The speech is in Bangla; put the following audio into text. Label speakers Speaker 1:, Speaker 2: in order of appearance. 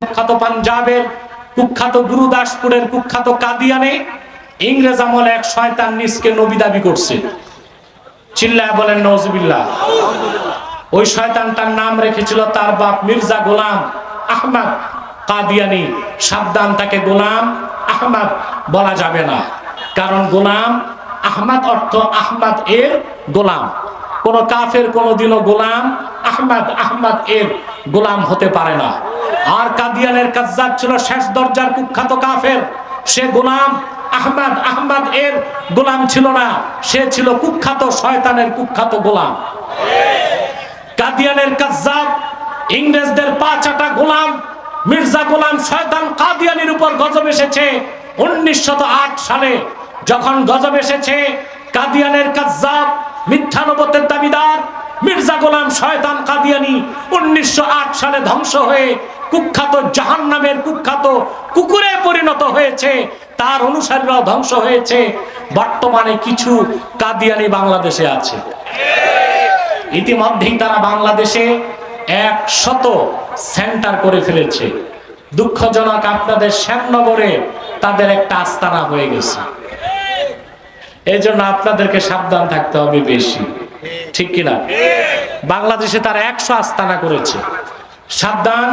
Speaker 1: কুখ্যাত পাঞ্জাবের, কুখ্যাত গুরুদাসপুরের, কুখ্যাত কাদিয়ানে ইংরেজ আমলে এক শয়তান নিজকে নবী দাবি করছে। চিল্লায় বলেন নাউজুবিল্লাহ। ওই শয়তানটার নাম রেখেছিল তার বাপ মির্জা গোলাম আহমদ কাদিয়ানি। সাবধান, তাকে গোলাম আহমদ বলা যাবে না, কারণ গোলাম আহমদ অর্থ আহমদ এর গোলাম। কোন কাফের কোনদিনও গোলাম আহমদ এর গোলাম হতে পারে না। আর কাদিয়ানের কাজ্জাব ছিল শেষ দরজার কুখ্যাত কাফের। সে গোলাম আহমদ এর গোলাম ছিল না, সে ছিল কুখ্যাত শয়তানের কুখ্যাত গোলাম। কাদিয়ানের কাজ্জাব ইংরেজদের পা চাটা গোলাম মির্জা গোলাম শয়তান কাদিয়ানির উপর গজব এসেছে 1908 সালে। যখন গজব এসেছে, কাদিয়ানের কাজ্জাব মিথ্যা নবুয়তের দাবিদার মির্জা গোলাম শয়তান কাদিয়ানি 1908 সালে ধ্বংস হয়ে কুখ্যাত জাহান্নামের কুখ্যাত কুকুরে পরিণত হয়েছে, তার অনুসারীরাও ধ্বংস হয়েছে। বর্তমানে কিছু কাদিয়ানি বাংলাদেশে আছে। ইতিমধ্যেই তারা বাংলাদেশে 100 সেন্টার করে ফেলেছে। দুঃখজনক, আপনাদের শ্যামনগরে তাদের একটা আস্তানা হয়ে গেছে। এই জন্য আপনাদেরকে সাবধান থাকতে হবে বেশি, ঠিক কিনা? বাংলাদেশে তারা 100 আস্তানা করেছে। সাবধান,